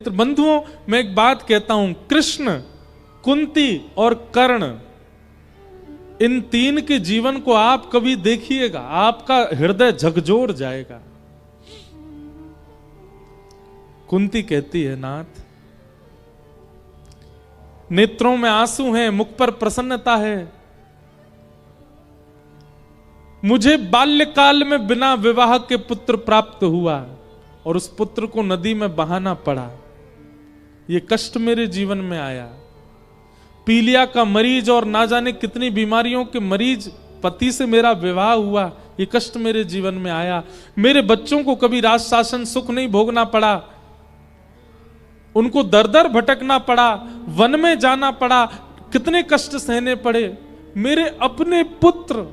तो बंधुओं, मैं एक बात कहता हूं, कृष्ण, कुंती और कर्ण, इन तीन के जीवन को आप कभी देखिएगा, आपका हृदय झकझोर जाएगा। कुंती कहती है, नाथ, नेत्रों में आंसू हैं, मुख पर प्रसन्नता है। मुझे बाल्यकाल में बिना विवाह के पुत्र प्राप्त हुआ और उस पुत्र को नदी में बहाना पड़ा। ये कष्ट मेरे जीवन में आया। पीलिया का मरीज और ना जाने कितनी बीमारियों के मरीज पति से मेरा विवाह हुआ, ये कष्ट मेरे जीवन में आया। मेरे बच्चों को कभी राज शासन सुख नहीं भोगना पड़ा, उनको दर दर भटकना पड़ा, वन में जाना पड़ा, कितने कष्ट सहने पड़े। मेरे अपने पुत्र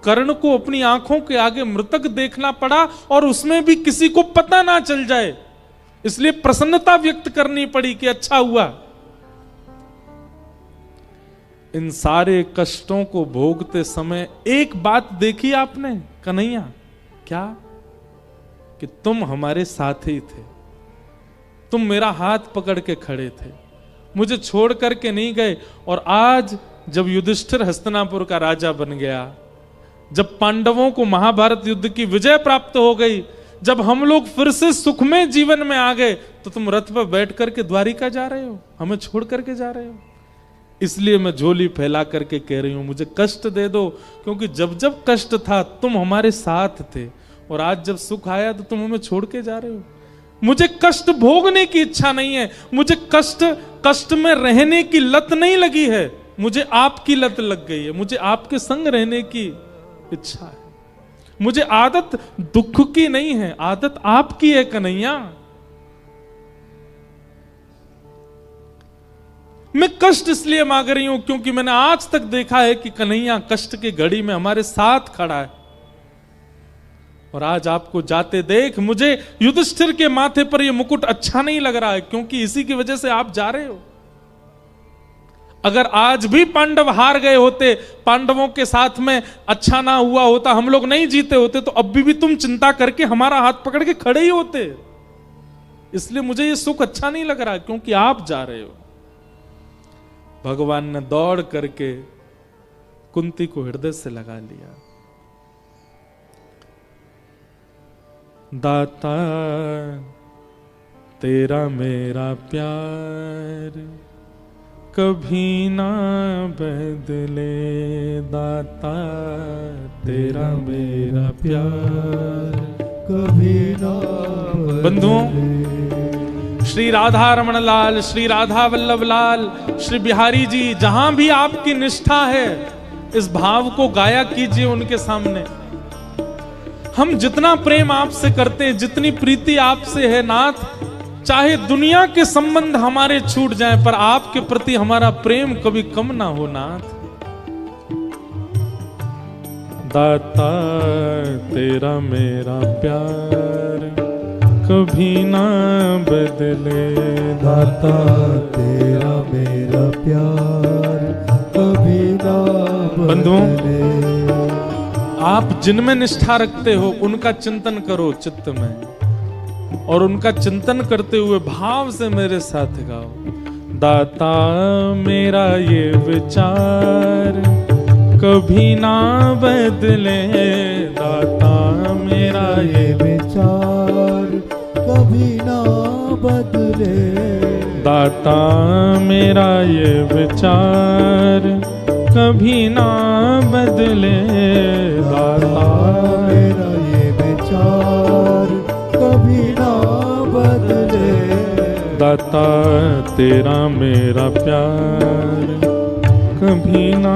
कर्ण को अपनी आंखों के आगे मृतक देखना पड़ा और उसमें भी किसी को पता ना चल जाए, इसलिए प्रसन्नता व्यक्त करनी पड़ी कि अच्छा हुआ। इन सारे कष्टों को भोगते समय एक बात देखी आपने कन्हैया, क्या? कि तुम हमारे साथ ही थे, तुम मेरा हाथ पकड़ के खड़े थे, मुझे छोड़ करके नहीं गए। और आज जब युधिष्ठिर हस्तिनापुर का राजा बन गया, जब पांडवों को महाभारत युद्ध की विजय प्राप्त हो गई, जब हम लोग फिर से सुखमय जीवन में आ गए, तो तुम रथ पर बैठ करके द्वारिका जा रहे हो, हमें छोड़ करके जा रहे हो। इसलिए मैं झोली फैला करके कह रही हूं, मुझे कष्ट दे दो, क्योंकि जब जब कष्ट था तुम हमारे साथ थे, और आज जब सुख आया तो तुम हमें छोड़ के जा रहे हो। मुझे कष्ट भोगने की इच्छा नहीं है, मुझे कष्ट में रहने की लत नहीं लगी है, मुझे आपकी लत लग गई है, मुझे आपके संग रहने की इच्छा है। मुझे आदत दुख की नहीं है, आदत आपकी है कन्हैया। मैं कष्ट इसलिए मांग रही हूं क्योंकि मैंने आज तक देखा है कि कन्हैया कष्ट की घड़ी में हमारे साथ खड़ा है। और आज आपको जाते देख मुझे युधिष्ठिर के माथे पर यह मुकुट अच्छा नहीं लग रहा है, क्योंकि इसी की वजह से आप जा रहे हो। अगर आज भी पांडव हार गए होते, पांडवों के साथ में अच्छा ना हुआ होता, हम लोग नहीं जीते होते, तो अब भी तुम चिंता करके हमारा हाथ पकड़ के खड़े ही होते। इसलिए मुझे ये सुख अच्छा नहीं लग रहा, क्योंकि आप जा रहे हो। भगवान ने दौड़ करके कुंती को हृदय से लगा लिया। दाता तेरा मेरा प्यार कभी ना बदले, दाता तेरा मेरा प्यार कभी ना बदले। बंधुओं, श्री राधा रमण लाल, श्री राधा वल्लभ लाल, श्री बिहारी जी, जहां भी आपकी निष्ठा है, इस भाव को गाया कीजिए उनके सामने। हम जितना प्रेम आपसे करते हैं, जितनी प्रीति आपसे है नाथ, चाहे दुनिया के संबंध हमारे छूट जाएं, पर आपके प्रति हमारा प्रेम कभी कम ना हो नाथ। दाता तेरा मेरा प्यार कभी ना बदले, दाता तेरा मेरा प्यार कभी ना बदले। आप जिनमें निष्ठा रखते हो उनका चिंतन करो चित्त में, और उनका चिंतन करते हुए भाव से मेरे साथ गाओ। दाता मेरा ये विचार कभी ना बदले, दाता मेरा ये विचार कभी ना बदले, दाता मेरा ये विचार कभी ना बदले, दाता मेरा ये विचार कभी ना बदले। दाता तेरा मेरा प्यार कभी ना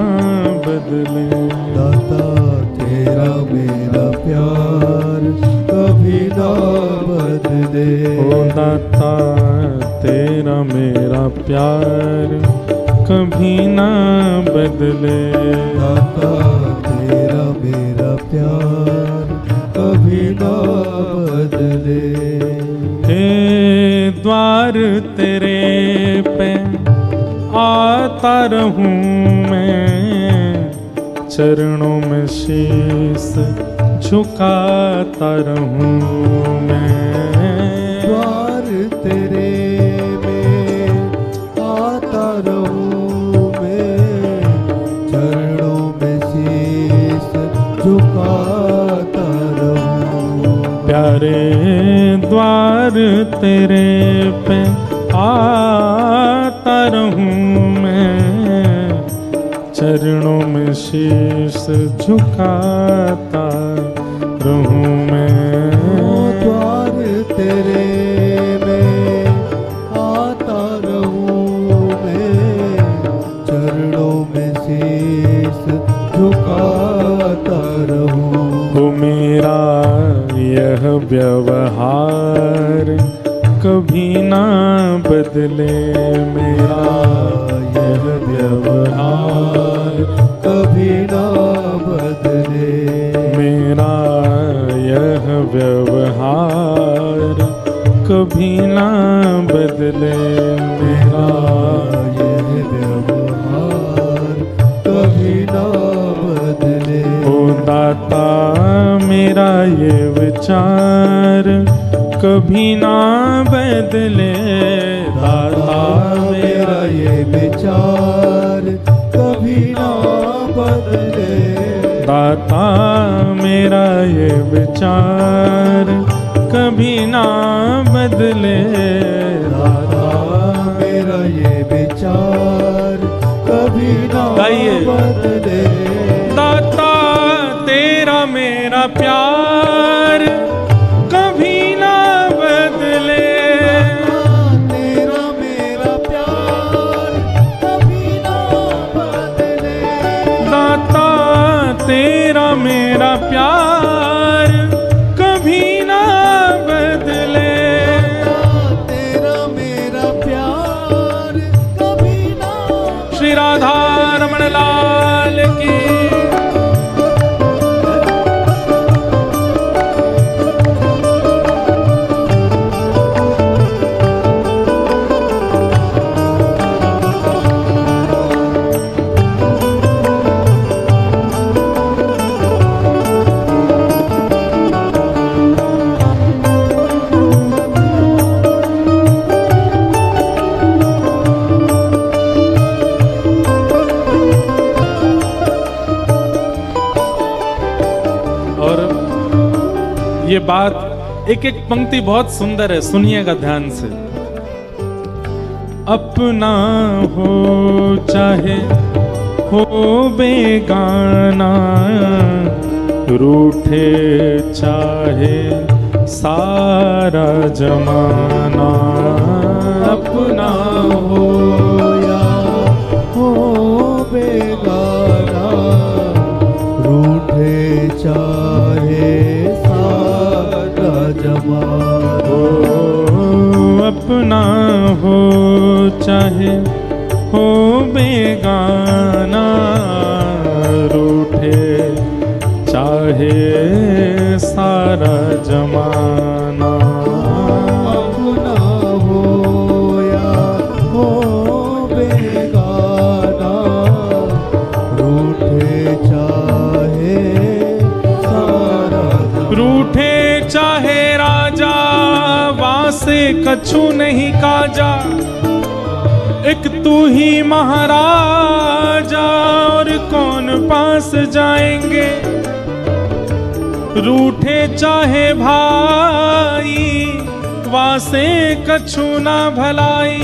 बदले, दाता तेरा मेरा प्यार कभी ना बदले। ओ दाता तेरा मेरा प्यार कभी ना बदले, दाता तेरा मेरा प्यार कभी ना बदले। हे द्वार तेरे पे आता रहूं मैं, चरणों में शीश झुकाता रहूं मैं। द्वार तेरे पे आता रहूं मैं, चरणों में शीश झुकाता रहूं मैं। द्वार तेरे में आता रहूं मैं, चरणों में शीश झुकाता रहूं। हो मेरा यह व्यवहार कभी ना बदले, मेरा यह व्यवहार कभी ना बदले, मेरा यह व्यवहार कभी ना बदले, मेरा यह व्यवहार कभी ना बदले। ओ दाता मेरा ये विचार कभी ना बदले, दाता मेरा ये विचार कभी ना बदले, दाता मेरा ये विचार कभी ना बदले, दाता मेरा ये विचार कभी ना बदले। दाता तेरा मेरा प्यार कभी ना बदले, तेरा मेरा प्यार कभी ना बदले, दाता तेरा मेरा प्यार कभी ना बदले, तेरा मेरा प्यार कभी ना। श्री राधा रमण लाल की। ये बात एक एक पंक्ति बहुत सुंदर है, सुनिएगा ध्यान से। अपना हो चाहे हो बेगाना, रूठे चाहे सारा जमाना, अपना हो या हो बेगाना, रूठे चाहे जमाना। अपना हो चाहे हो बेगाना, रूठे चाहे सारा जमाना, अपना हो या हो बेगाना, रूठे चाहे सारा जमाना। रूठे चाहे राजा वासे कछु नहीं काजा, एक तू ही महाराजा और कौन पास जाएंगे। रूठे चाहे भाई वासे कछु ना भलाई,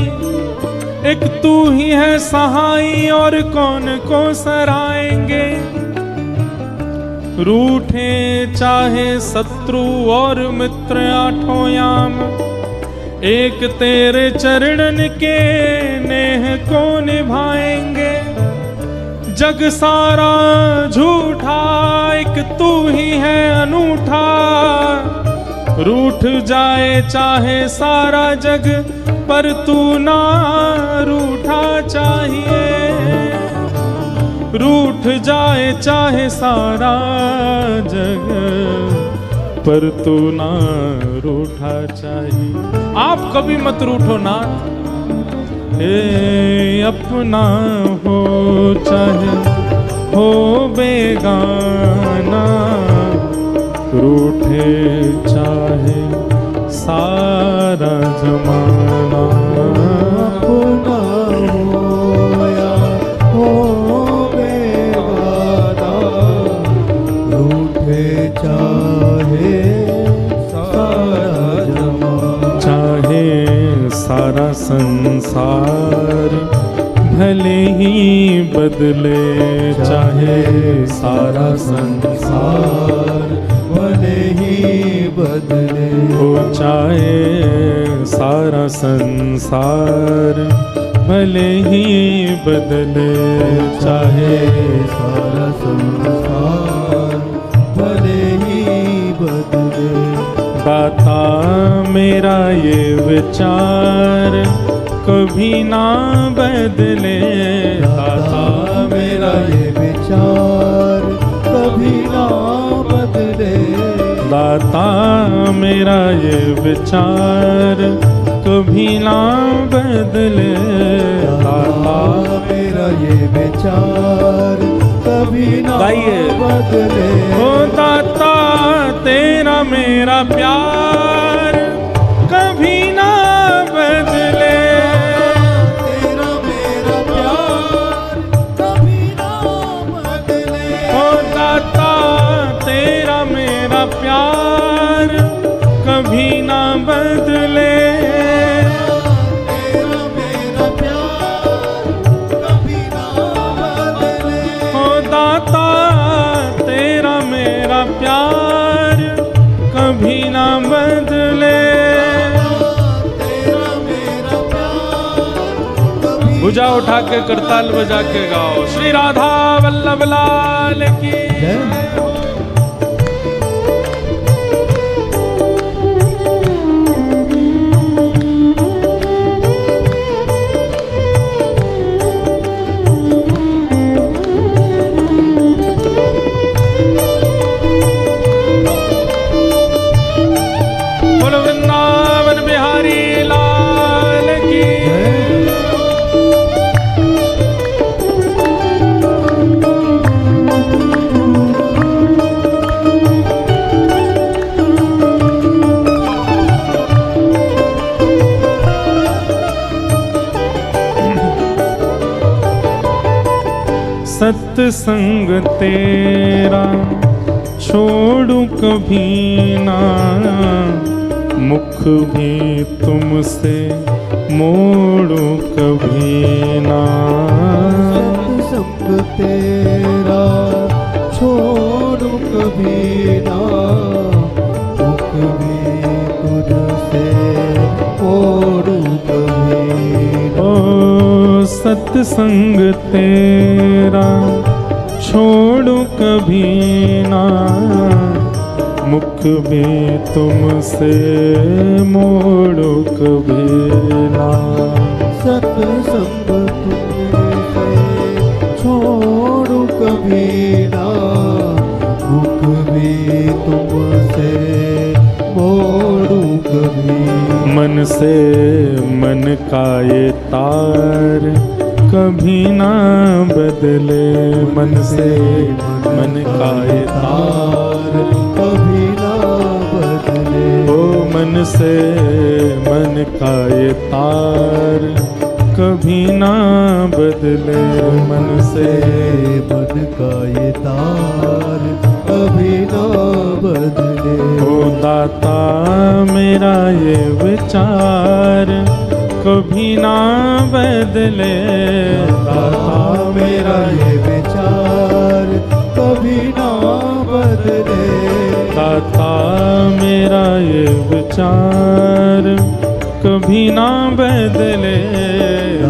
एक तू ही है सहाई और कौन को सराएंगे। रूठे चाहे शत्रु और मित्र आठों याम, एक तेरे चरणन के नेह को निभाएंगे। जग सारा झूठा एक तू ही है अनूठा, रूठ जाए चाहे सारा जग पर तू ना रूठा चाहिए। रूठ जाए चाहे सारा जग पर तू ना रूठा चाहिए। आप कभी मत रूठो नाथ, अपना हो चाहे हो बेगाना, रूठे चाहे सारा जमाना। अपना हो या हो बेगाना, रूठे चाहे सारा जमाना। चाहे सारा संसार भले ही बदले, चाहे सारा संसार भले ही बदले, हो चाहे सारा संसार भले ही बदले, चाहे सारा संसार भले ही बदले। दाता मेरा ये विचार कभी ना बदले, दाता मेरा ये विचार कभी ना बदले, दाता मेरा ये विचार कभी ना बदले, दाता मेरा ये विचार कभी ना बदले। ओ दाता तेरा मेरा प्यार कभी ना बदले, तेरा मेरा प्यार कभी ना बदले, ओ दाता तेरा मेरा प्यार कभी ना बदले, तेरा मेरा प्यार कभी ना बदले, ओ दाता तेरा मेरा प्यार कभी ना बदले। तेरा मेरा प्यार कभी भुजा उठा के करताल बजा के गाओ, श्री राधा वल्लभ लाल की जय। बोलो वृंदावन बिहारी लाल की सत्संग तेरा छोड़ू कभी ना, मुख भी तुमसे मोड़ू कभी ना, सत्संग तेरा छोड़ू कभी ना, मुख भी तुझसे मोड़ू कभी ना। ओ सत्संग तेरा छोड़ू कभी ना, मुख भी तुमसे मोड़ो कभी ना, सत्संग तुमसे छोड़ू कभी ना, मुख भी तुमसे मोड़ू कभी। मन से मन का ये तार कभी ना बदले, मन से मन का ये तार कभी ना बदले, ओ मन से मन का ये तार कभी ना बदले, मन से मन का ये तार कभी ना बदले। ओ दाता मेरा ये विचार कभी ना बदले, दाता मेरा ये विचार कभी ना बदले, दाता मेरा ये विचार कभी ना बदले,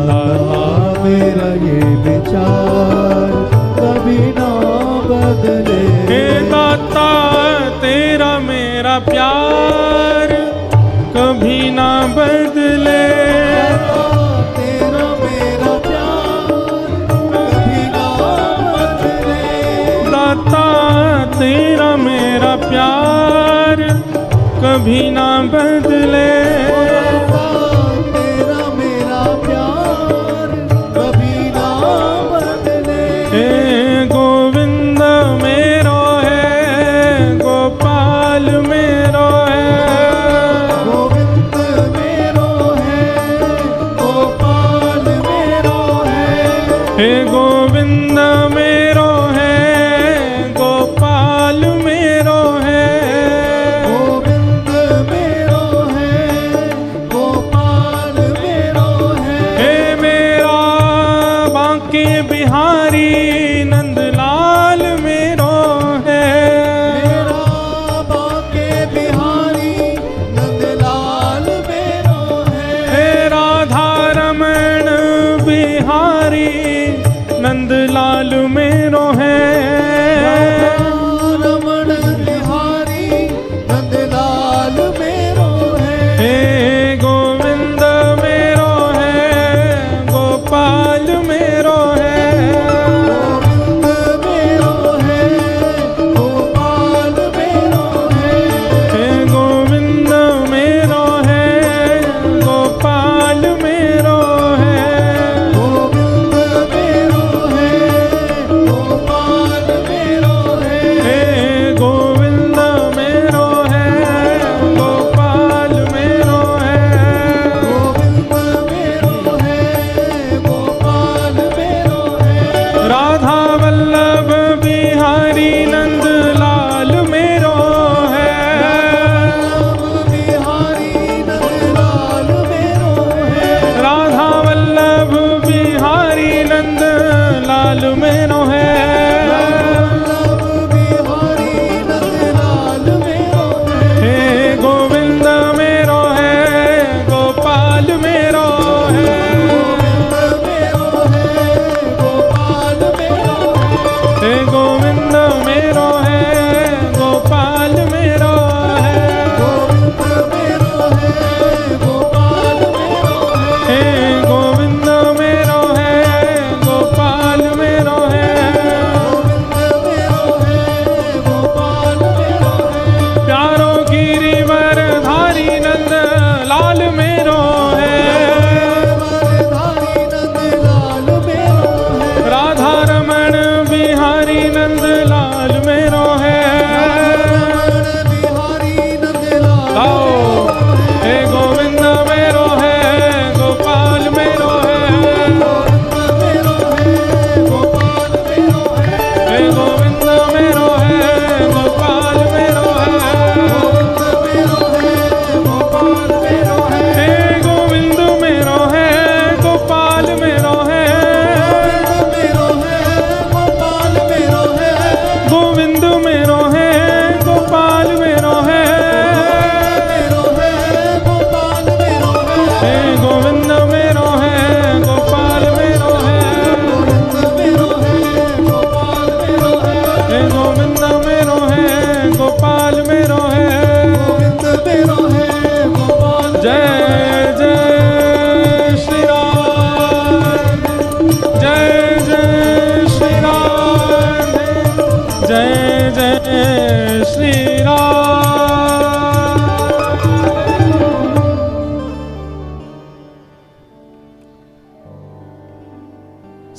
दाता मेरा ये विचार कभी ना बदले। हे दाता तेरा मेरा प्यार कभी ना बदले, तेरा मेरा प्यार कभी ना बदले, दाता तेरा मेरा प्यार कभी ना बदले, तेरा मेरा प्यार कभी ना बदले। हे गोविंद मेरो है, गोपाल मेरो है, गोविंद मेरो है, गोपाल मेरो है, हे गोविंद मेरो है, गोपाल मेरो है, गोविंद मेरो है, गोपाल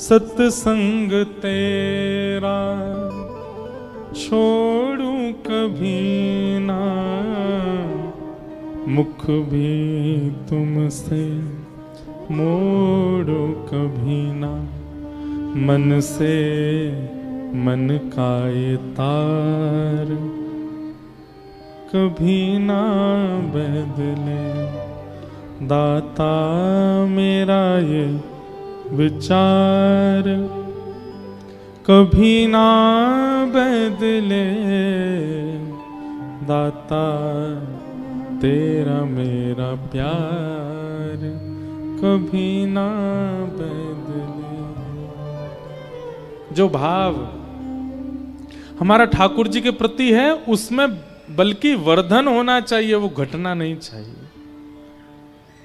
सत्संग तेरा छोड़ू कभी ना, मुख भी तुमसे मोड़ो कभी ना, मन से मन का ये तार कभी ना बदले। दाता मेरा ये विचार कभी ना बदले, दाता तेरा मेरा प्यार कभी ना बदले। जो भाव हमारा ठाकुर जी के प्रति है उसमें बल्कि वर्धन होना चाहिए, वो घटना नहीं चाहिए,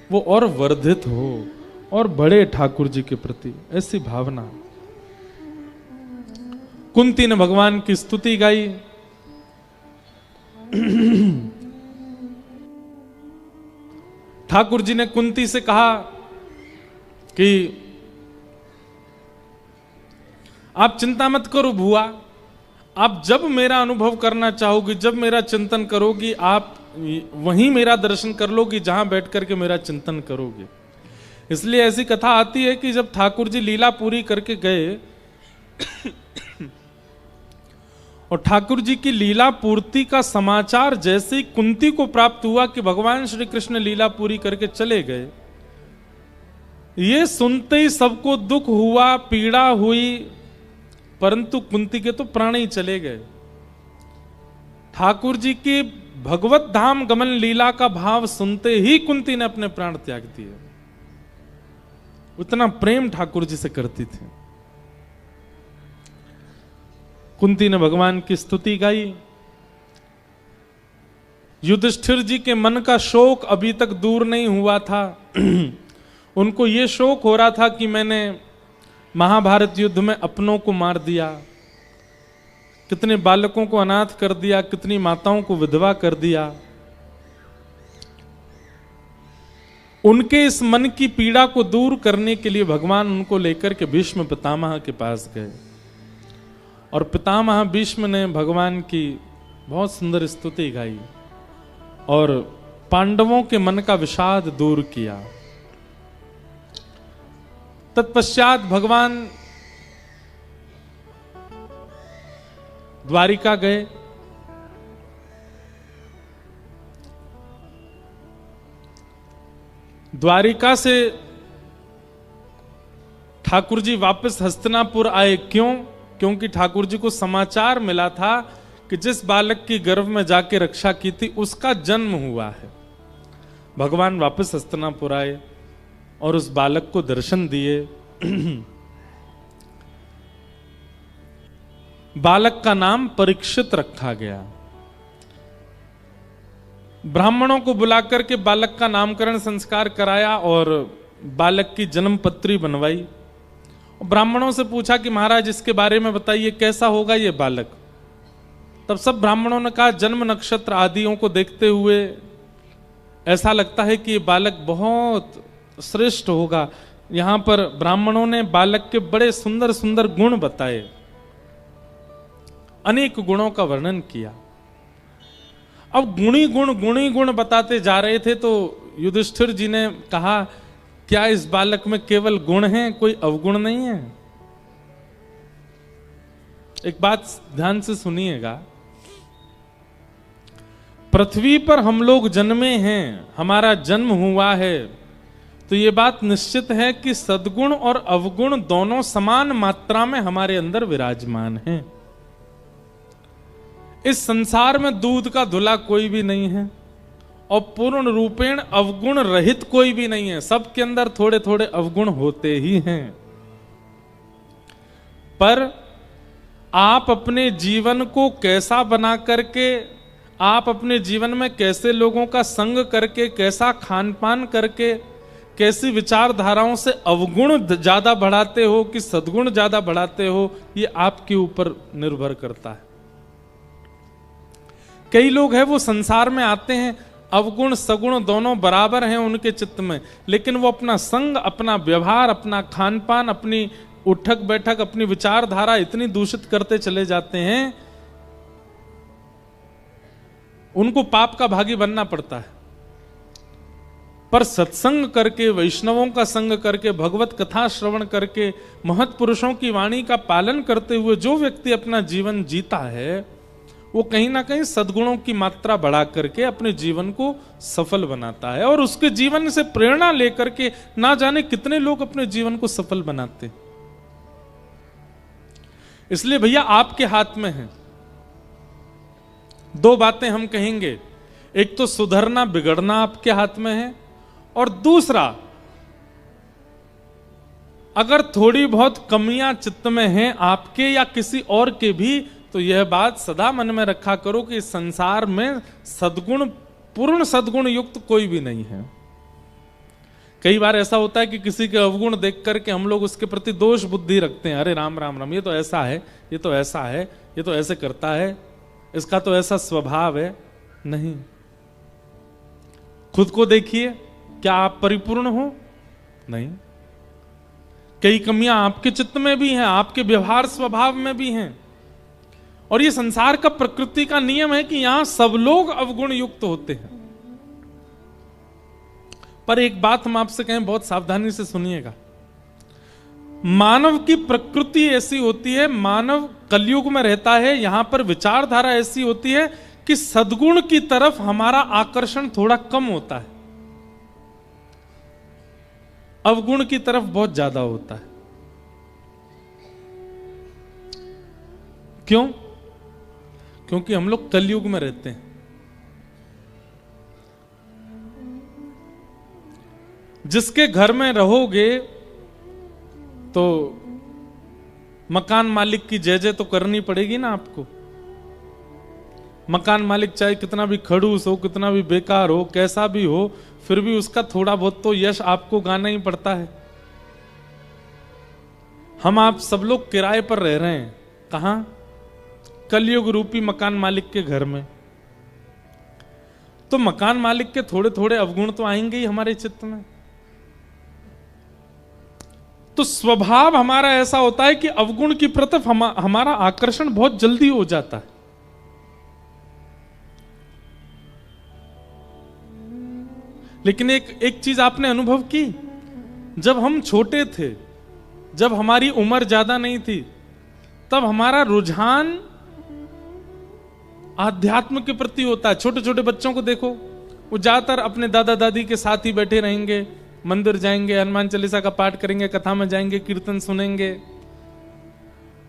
वो और वर्धित हो और बड़े ठाकुर जी के प्रति, ऐसी भावना। कुंती ने भगवान की स्तुति गाई। ठाकुर जी ने कुंती से कहा कि आप चिंता मत करो बुआ, आप जब मेरा अनुभव करना चाहोगी, जब मेरा चिंतन करोगी, आप वहीं मेरा दर्शन कर लोगी जहां बैठ करके मेरा चिंतन करोगे। इसलिए ऐसी कथा आती है कि जब ठाकुर जी लीला पूरी करके गए और ठाकुर जी की लीला पूर्ति का समाचार जैसे ही कुंती को प्राप्त हुआ कि भगवान श्री कृष्ण लीला पूरी करके चले गए, ये सुनते ही सबको दुख हुआ, पीड़ा हुई, परंतु कुंती के तो प्राण ही चले गए। ठाकुर जी की भगवत धाम गमन लीला का भाव सुनते ही कुंती ने अपने प्राण त्याग दिए। उतना प्रेम ठाकुर जी से करती थी। कुंती ने भगवान की स्तुति गाई। युधिष्ठिर जी के मन का शोक अभी तक दूर नहीं हुआ था। उनको यह शोक हो रहा था कि मैंने महाभारत युद्ध में अपनों को मार दिया, कितने बालकों को अनाथ कर दिया, कितनी माताओं को विधवा कर दिया। उनके इस मन की पीड़ा को दूर करने के लिए भगवान उनको लेकर के भीष्म पितामह के पास गए और पितामह भीष्म ने भगवान की बहुत सुंदर स्तुति गाई और पांडवों के मन का विषाद दूर किया। तत्पश्चात भगवान द्वारिका गए। द्वारिका से ठाकुर जी वापस हस्तिनापुर आए। क्यों? क्योंकि ठाकुर जी को समाचार मिला था कि जिस बालक की गर्भ में जाके रक्षा की थी उसका जन्म हुआ है। भगवान वापस हस्तिनापुर आए और उस बालक को दर्शन दिए। बालक का नाम परीक्षित रखा गया। ब्राह्मणों को बुलाकर के बालक का नामकरण संस्कार कराया और बालक की जन्म पत्री बनवाई। ब्राह्मणों से पूछा कि महाराज इसके बारे में बताइए, कैसा होगा ये बालक। तब सब ब्राह्मणों ने कहा जन्म नक्षत्र आदियों को देखते हुए ऐसा लगता है कि ये बालक बहुत श्रेष्ठ होगा। यहां पर ब्राह्मणों ने बालक के बड़े सुंदर सुंदर गुण बताए, अनेक गुणों का वर्णन किया। अब गुणी गुण बताते जा रहे थे तो युधिष्ठिर जी ने कहा क्या इस बालक में केवल गुण हैं, कोई अवगुण नहीं है? एक बात ध्यान से सुनिएगा, पृथ्वी पर हम लोग जन्मे हैं, हमारा जन्म हुआ है, तो ये बात निश्चित है कि सद्गुण और अवगुण दोनों समान मात्रा में हमारे अंदर विराजमान हैं। इस संसार में दूध का धुला कोई भी नहीं है और पूर्ण रूपेण अवगुण रहित कोई भी नहीं है। सबके अंदर थोड़े थोड़े अवगुण होते ही हैं। पर आप अपने जीवन को कैसा बना करके, आप अपने जीवन में कैसे लोगों का संग करके, कैसा खान पान करके, कैसी विचारधाराओं से अवगुण ज्यादा बढ़ाते हो कि सद्गुण ज्यादा बढ़ाते हो, ये आपके ऊपर निर्भर करता है। कई लोग हैं वो संसार में आते हैं, अवगुण सगुण दोनों बराबर हैं उनके चित्त में, लेकिन वो अपना संग, अपना व्यवहार, अपना खान पान, अपनी उठक बैठक अपनी विचारधारा इतनी दूषित करते चले जाते हैं, उनको पाप का भागी बनना पड़ता है। पर सत्संग करके, वैष्णवों का संग करके, भगवत कथा श्रवण करके, महत्पुरुषों की वाणी का पालन करते हुए जो व्यक्ति अपना जीवन जीता है, वो कहीं ना कहीं सद्गुणों की मात्रा बढ़ा करके अपने जीवन को सफल बनाता है। और उसके जीवन से प्रेरणा लेकर के ना जाने कितने लोग अपने जीवन को सफल बनाते। इसलिए भैया आपके हाथ में है। दो बातें हम कहेंगे, एक तो सुधरना बिगड़ना आपके हाथ में है, और दूसरा अगर थोड़ी बहुत कमियां चित्त में हैं आपके या किसी और के भी, तो यह बात सदा मन में रखा करो कि संसार में सद्गुण, पूर्ण सद्गुण युक्त कोई भी नहीं है। कई बार ऐसा होता है कि किसी के अवगुण देख करके हम लोग उसके प्रति दोष बुद्धि रखते हैं। अरे राम राम राम, ये तो ऐसा है, ये तो ऐसा है, ये तो ऐसे करता है, इसका तो ऐसा स्वभाव है। नहीं, खुद को देखिए, क्या आप परिपूर्ण हो? नहीं, कई कमियां आपके चित्त में भी हैं, आपके व्यवहार स्वभाव में भी हैं। और ये संसार का, प्रकृति का नियम है कि यहां सब लोग अवगुण युक्त होते हैं। पर एक बात हम आपसे कहें, बहुत सावधानी से सुनिएगा। मानव की प्रकृति ऐसी होती है, मानव कलयुग में रहता है, यहां पर विचारधारा ऐसी होती है कि सद्गुण की तरफ हमारा आकर्षण थोड़ा कम होता है, अवगुण की तरफ बहुत ज्यादा होता है। क्यों? क्योंकि हम लोग कलयुग में रहते हैं। जिसके घर में रहोगे तो मकान मालिक की जय जय तो करनी पड़ेगी ना आपको। मकान मालिक चाहे कितना भी खड़ूस हो, कितना भी बेकार हो, कैसा भी हो, फिर भी उसका थोड़ा बहुत तो यश आपको गाना ही पड़ता है। हम आप सब लोग किराए पर रह रहे हैं, कहां? कलयुग रूपी मकान मालिक के घर में। तो मकान मालिक के थोड़े थोड़े अवगुण तो आएंगे ही हमारे चित्त में। तो स्वभाव हमारा ऐसा होता है कि अवगुण की प्रति हमारा आकर्षण बहुत जल्दी हो जाता है। लेकिन एक चीज आपने अनुभव की, जब हम छोटे थे, जब हमारी उम्र ज्यादा नहीं थी, तब हमारा रुझान आध्यात्म के प्रति होता है। छोटे छोटे बच्चों को देखो, वो ज्यादातर अपने दादा दादी के साथ ही बैठे रहेंगे, मंदिर जाएंगे, हनुमान चालीसा का पाठ करेंगे, कथा में जाएंगे, कीर्तन सुनेंगे।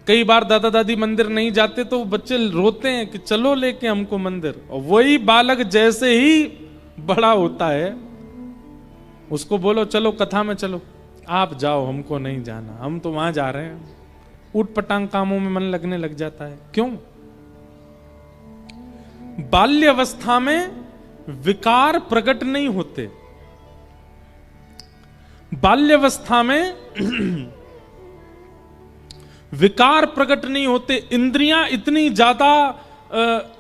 कई बार दादा दादी मंदिर नहीं जाते तो बच्चे रोते हैं कि चलो लेके हमको मंदिर। और वही बालक जैसे ही बड़ा होता है, उसको बोलो चलो कथा में चलो, आप जाओ, हमको नहीं जाना, हम तो वहां जा रहे हैं। ऊट पटांग कामों में मन लगने लग जाता है। क्यों? बाल्यावस्था में विकार प्रकट नहीं होते। बाल्यावस्था में विकार प्रकट नहीं होते, इंद्रियां इतनी ज्यादा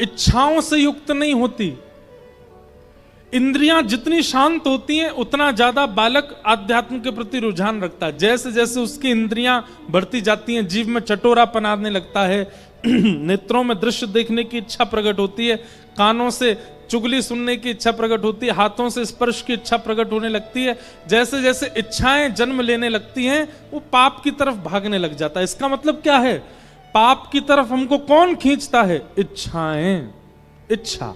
इच्छाओं से युक्त नहीं होती। इंद्रियां जितनी शांत होती हैं उतना ज्यादा बालक आध्यात्म के प्रति रुझान रखता है। जैसे जैसे उसकी इंद्रियां बढ़ती जाती हैं, जीव में चटोरापन आने लगता है, नेत्रों में दृश्य देखने की इच्छा प्रकट होती है, कानों से चुगली सुनने की इच्छा प्रकट होती है, हाथों से स्पर्श की इच्छा प्रकट होने लगती है। जैसे जैसे इच्छाएं जन्म लेने लगती हैं, वो पाप की तरफ भागने लग जाता है। इसका मतलब क्या है? पाप की तरफ हमको कौन खींचता है? इच्छाएं, इच्छा।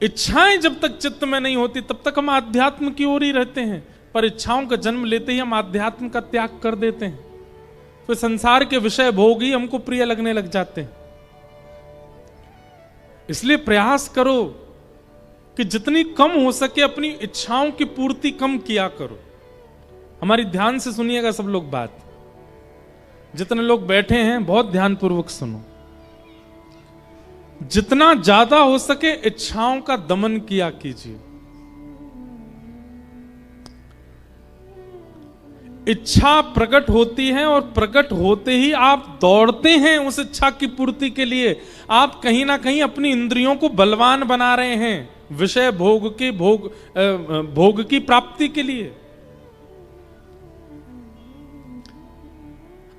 इच्छाएं जब तक चित्त में नहीं होती तब तक हम आध्यात्म की ओर ही रहते हैं, पर इच्छाओं का जन्म लेते ही हम आध्यात्म का त्याग कर देते हैं। फिर संसार के विषय भोग ही हमको प्रिय लगने लग जाते हैं। इसलिए प्रयास करो कि जितनी कम हो सके अपनी इच्छाओं की पूर्ति कम किया करो। हमारी ध्यान से सुनिएगा सब लोग बात, जितने लोग बैठे हैं बहुत ध्यानपूर्वक सुनो। जितना ज्यादा हो सके इच्छाओं का दमन किया कीजिए। इच्छा प्रकट होती है और प्रकट होते ही आप दौड़ते हैं उस इच्छा की पूर्ति के लिए। आप कहीं ना कहीं अपनी इंद्रियों को बलवान बना रहे हैं विषय भोग की प्राप्ति के लिए।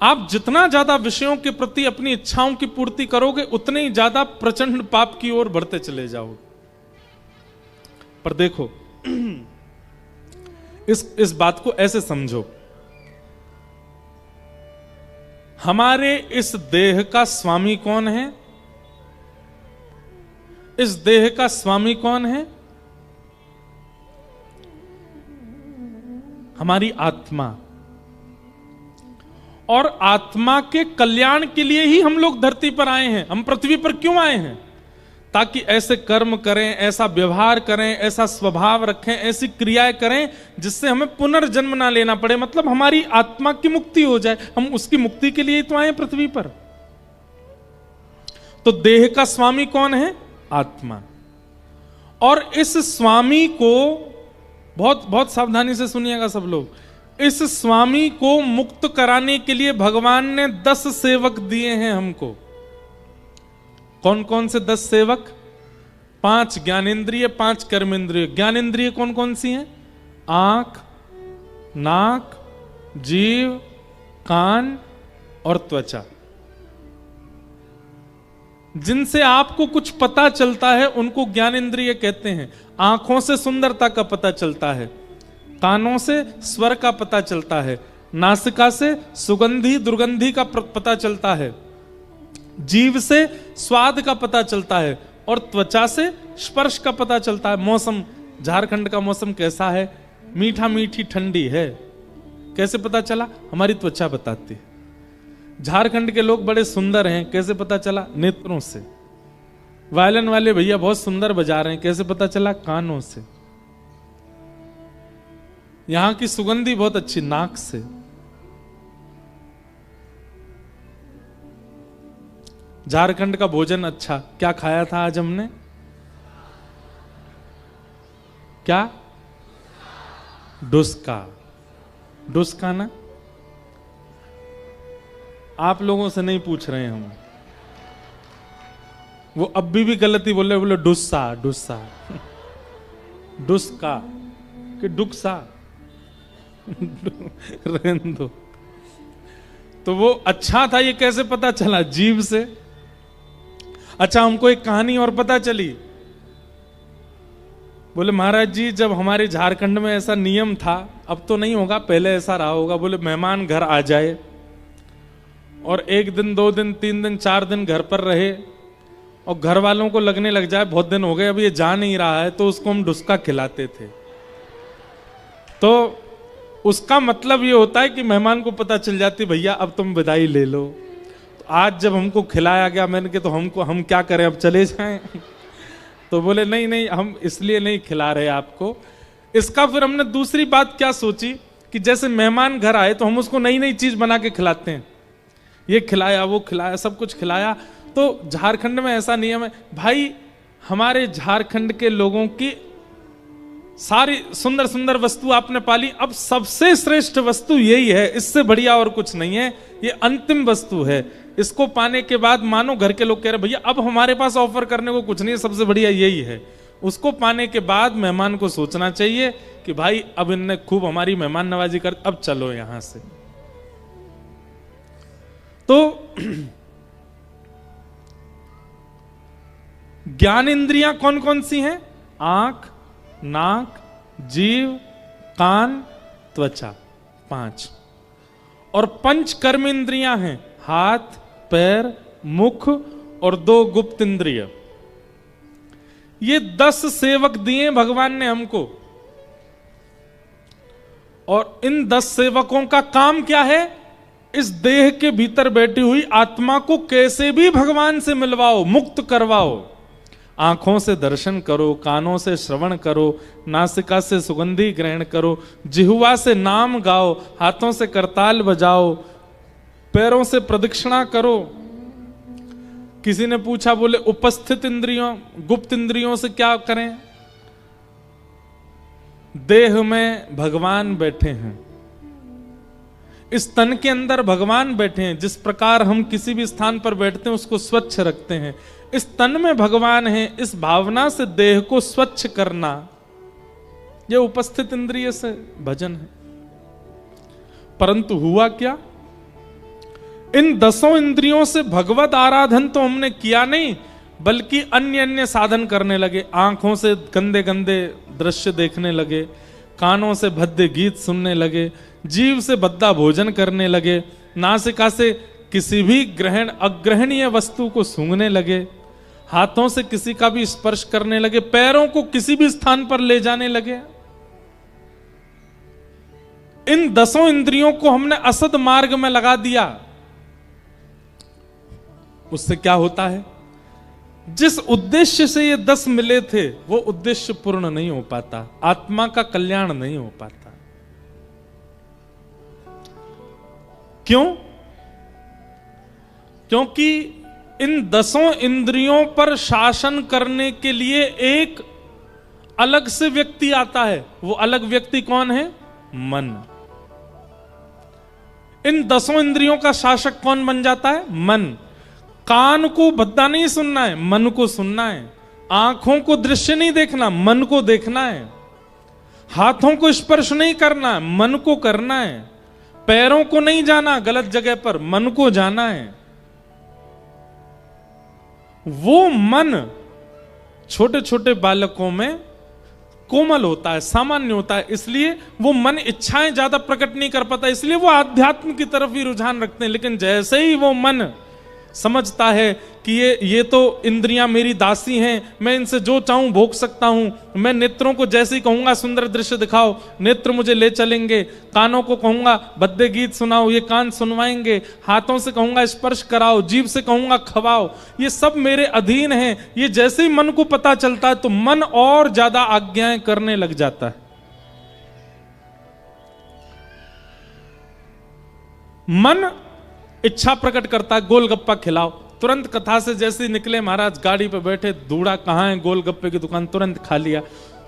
आप जितना ज्यादा विषयों के प्रति अपनी इच्छाओं की पूर्ति करोगे उतने ही ज्यादा प्रचंड पाप की ओर बढ़ते चले जाओगे। पर देखो इस बात को ऐसे समझो, हमारे इस देह का स्वामी कौन है? इस देह का स्वामी कौन है? हमारी आत्मा। और आत्मा के कल्याण के लिए ही हम लोग धरती पर आए हैं। हम पृथ्वी पर क्यों आए हैं? ताकि ऐसे कर्म करें, ऐसा व्यवहार करें, ऐसा स्वभाव रखें, ऐसी क्रियाएं करें जिससे हमें पुनर्जन्म ना लेना पड़े। मतलब हमारी आत्मा की मुक्ति हो जाए। हम उसकी मुक्ति के लिए ही तो आए पृथ्वी पर। तो देह का स्वामी कौन है? आत्मा। और इस स्वामी को बहुत बहुत सावधानी से सुनिएगा सब लोग। इस स्वामी को मुक्त कराने के लिए भगवान ने 10 सेवक दिए हैं हमको। कौन कौन से 10 सेवक? 5 ज्ञानेंद्रिय, 5 कर्मेंद्रिय। ज्ञानेंद्रिय कौन कौन सी हैं? आंख, नाक, जीव, कान और त्वचा। जिनसे आपको कुछ पता चलता है उनको ज्ञानेंद्रिय कहते हैं। आंखों से सुंदरता का पता चलता है, कानों से स्वर का पता चलता है, नासिका से सुगंधी दुर्गंधी का पता चलता है, जीव से स्वाद का पता चलता है और त्वचा से स्पर्श का पता चलता है। मौसम, झारखंड का मौसम कैसा है? मीठा मीठी ठंडी है। कैसे पता चला? हमारी त्वचा बताती है। झारखंड के लोग बड़े सुंदर हैं, कैसे पता चला? नेत्रों से। वायलिन वाले भैया बहुत सुंदर बजा रहे हैं, कैसे पता चला? कानों से। यहां की सुगंधी बहुत अच्छी, नाक से। झारखंड का भोजन अच्छा, क्या खाया था आज हमने? क्या? डुस्का। डुस्का ना? आप लोगों से नहीं पूछ रहे हैं हम। वो अब भी गलती बोले डुस्सा। डुस्सा डुस्का कि डुक्सा रहने दो। तो वो अच्छा था, ये कैसे पता चला? जीभ से। अच्छा, हमको एक कहानी और पता चली। बोले महाराज जी, जब हमारे झारखंड में ऐसा नियम था, अब तो नहीं होगा, पहले ऐसा रहा होगा। बोले मेहमान घर आ जाए और 1 दिन 2 दिन 3 दिन 4 दिन घर पर रहे और घर वालों को लगने लग जाए बहुत दिन हो गए, अब ये जा नहीं रहा है, तो उसको हम डुस्का खिलाते थे। तो उसका मतलब ये होता है कि मेहमान को पता चल जाती, भैया अब तुम विदाई ले लो। तो आज जब हमको खिलाया गया, मैंने कहा तो हम क्या करें, अब चले जाएं? तो बोले नहीं नहीं, हम इसलिए नहीं खिला रहे आपको। इसका फिर हमने दूसरी बात क्या सोची कि जैसे मेहमान घर आए तो हम उसको नई नई चीज बना के खिलाते हैं। ये खिलाया, वो खिलाया, सब कुछ खिलाया। तो झारखंड में ऐसा नियम है भाई, हमारे झारखंड के लोगों की सारी सुंदर सुंदर वस्तु आपने पाली, अब सबसे श्रेष्ठ वस्तु यही है, इससे बढ़िया और कुछ नहीं है, ये अंतिम वस्तु है। इसको पाने के बाद मानो घर के लोग कह रहे भैया अब हमारे पास ऑफर करने को कुछ नहीं है, सबसे बढ़िया यही है। उसको पाने के बाद मेहमान को सोचना चाहिए कि भाई अब इनने खूब हमारी मेहमान नवाजी कर, अब चलो यहां से। तो ज्ञान इंद्रियां कौन कौन सी हैं? आंख, नाक, जीव, कान, त्वचा, 5। और 5 कर्म इंद्रियां हैं, हाथ, पैर, मुख और 2 गुप्त इंद्रिय। ये 10 सेवक दिए भगवान ने हमको। और इन 10 सेवकों का काम क्या है? इस देह के भीतर बैठी हुई आत्मा को कैसे भी भगवान से मिलवाओ, मुक्त करवाओ। आंखों से दर्शन करो, कानों से श्रवण करो, नासिका से सुगंधी ग्रहण करो, जिह्वा से नाम गाओ, हाथों से करताल बजाओ, पैरों से प्रदक्षिणा करो। किसी ने पूछा, बोले उपस्थित इंद्रियों, गुप्त इंद्रियों से क्या करें? देह में भगवान बैठे हैं, इस तन के अंदर भगवान बैठे हैं। जिस प्रकार हम किसी भी स्थान पर बैठते हैं उसको स्वच्छ रखते हैं, इस तन में भगवान है। इस भावना से देह को स्वच्छ करना, यह उपस्थित इंद्रिय से भजन है। परंतु हुआ क्या, इन 10 इंद्रियों से भगवत आराधन तो हमने किया नहीं, बल्कि अन्य अन्य साधन करने लगे। आंखों से गंदे गंदे दृश्य देखने लगे, कानों से भद्दे गीत सुनने लगे, जीव से भद्दा भोजन करने लगे, नासिका से किसी भी अग्रहणीय वस्तु को सूंघने लगे, हाथों से किसी का भी स्पर्श करने लगे, पैरों को किसी भी स्थान पर ले जाने लगे। इन 10 इंद्रियों को हमने असद मार्ग में लगा दिया। उससे क्या होता है, जिस उद्देश्य से ये 10 मिले थे वो उद्देश्य पूर्ण नहीं हो पाता, आत्मा का कल्याण नहीं हो पाता। क्यों? क्योंकि इन 10 इंद्रियों पर शासन करने के लिए एक अलग से व्यक्ति आता है। वो अलग व्यक्ति कौन है? मन। इन 10 इंद्रियों का शासक कौन बन जाता है? मन। कान को भद्दा नहीं सुनना है, मन को सुनना है। आंखों को दृश्य नहीं देखना, मन को देखना है। हाथों को स्पर्श नहीं करना, मन को करना है। पैरों को नहीं जाना गलत जगह पर, मन को जाना है। वो मन छोटे छोटे बालकों में कोमल होता है, सामान्य होता है, इसलिए वो मन इच्छाएं ज्यादा प्रकट नहीं कर पाता, इसलिए वो आध्यात्म की तरफ ही रुझान रखते हैं। लेकिन जैसे ही वो मन समझता है कि ये तो इंद्रियां मेरी दासी हैं, मैं इनसे जो चाहूं भोग सकता हूं, मैं नेत्रों को जैसे ही कहूंगा सुंदर दृश्य दिखाओ, नेत्र मुझे ले चलेंगे, कानों को कहूंगा भद्दे गीत सुनाओ, ये कान सुनवाएंगे, हाथों से कहूंगा स्पर्श कराओ, जीभ से कहूंगा खवाओ, ये सब मेरे अधीन हैं। ये जैसे ही मन को पता चलता है तो मन और ज्यादा आज्ञाएं करने लग जाता है। मन इच्छा प्रकट करता है, गोलगप्पा खिलाओ, तुरंत कथा से जैसे ही निकले महाराज गाड़ी पे बैठे, धूड़ा कहाँ है, गोलगप्पे की दुकान, तुरंत खा लिया।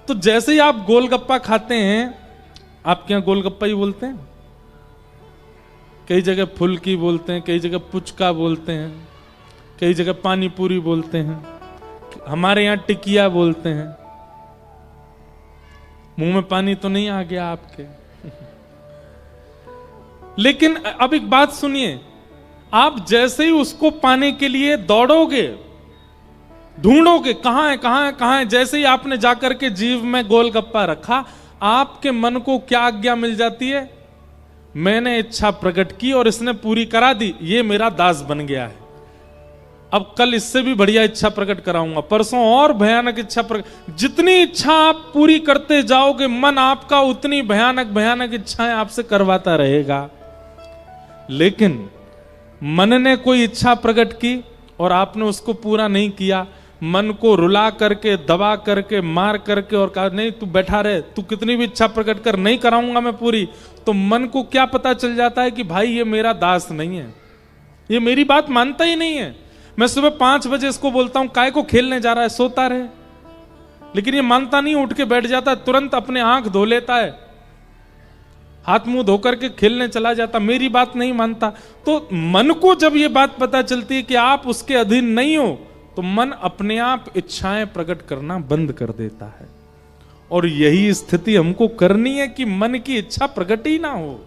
तो जैसे ही आप गोलगप्पा खाते हैं, आपके यहां गोलगप्पा ही बोलते हैं, कई जगह फुल्की बोलते हैं, कई जगह पुचका बोलते हैं, कई जगह पानी पूरी बोलते हैं, हमारे यहां टिकिया बोलते हैं। मुंह में पानी तो नहीं आ गया आपके? लेकिन अब एक बात सुनिए, आप जैसे ही उसको पाने के लिए दौड़ोगे, ढूंढोगे कहां है कहां है कहां है, जैसे ही आपने जाकर के जीव में गोलगप्पा रखा, आपके मन को क्या आज्ञा मिल जाती है? मैंने इच्छा प्रकट की और इसने पूरी करा दी, ये मेरा दास बन गया है। अब कल इससे भी बढ़िया इच्छा प्रकट कराऊंगा, परसों और भयानक इच्छा प्रकट। जितनी इच्छा आप पूरी करते जाओगे, मन आपका उतनी भयानक भयानक इच्छाएं आपसे करवाता रहेगा। लेकिन मन ने कोई इच्छा प्रकट की और आपने उसको पूरा नहीं किया, मन को रुला करके, दबा करके, मार करके और कहा नहीं तू बैठा रहे, तू कितनी भी इच्छा प्रकट कर, नहीं कराऊंगा मैं पूरी, तो मन को क्या पता चल जाता है कि भाई ये मेरा दास नहीं है, ये मेरी बात मानता ही नहीं है। मैं सुबह 5 बजे इसको बोलता हूं काय को खेलने जा रहा है, सोता रहे, लेकिन ये मानता नहीं, उठ के बैठ जाता है, तुरंत अपने आंख धो लेता है, हाथ मुंह धोकर के खेलने चला जाता, मेरी बात नहीं मानता। तो मन को जब ये बात पता चलती है कि आप उसके अधीन नहीं हो, तो मन अपने आप इच्छाएं प्रकट करना बंद कर देता है। और यही स्थिति हमको करनी है कि मन की इच्छा प्रकट ही ना हो।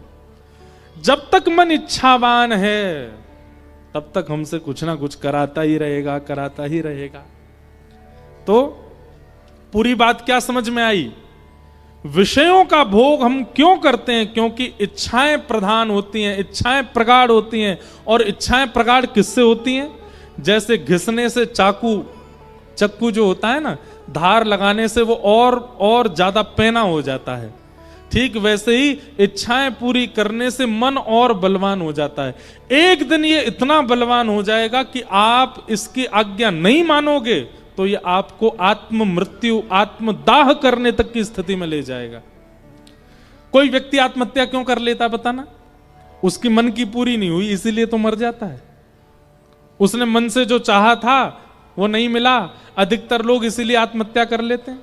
जब तक मन इच्छावान है तब तक हमसे कुछ ना कुछ कराता ही रहेगा, कराता ही रहेगा। तो पूरी बात क्या समझ में आई? विषयों का भोग हम क्यों करते हैं? क्योंकि इच्छाएं प्रधान होती हैं, इच्छाएं प्रगाढ़ होती हैं। और इच्छाएं प्रगाढ़ किससे होती हैं? जैसे घिसने से चक्कू जो होता है ना, धार लगाने से वो और ज्यादा पैना हो जाता है, ठीक वैसे ही इच्छाएं पूरी करने से मन और बलवान हो जाता है। एक दिन ये इतना बलवान हो जाएगा कि आप इसकी आज्ञा नहीं मानोगे तो ये आपको आत्म मृत्यु, आत्मदाह करने तक की स्थिति में ले जाएगा। कोई व्यक्ति आत्महत्या क्यों कर लेता है बताना? उसकी मन की पूरी नहीं हुई, इसीलिए तो मर जाता है। उसने मन से जो चाहा था वो नहीं मिला, अधिकतर लोग इसीलिए आत्महत्या कर लेते हैं।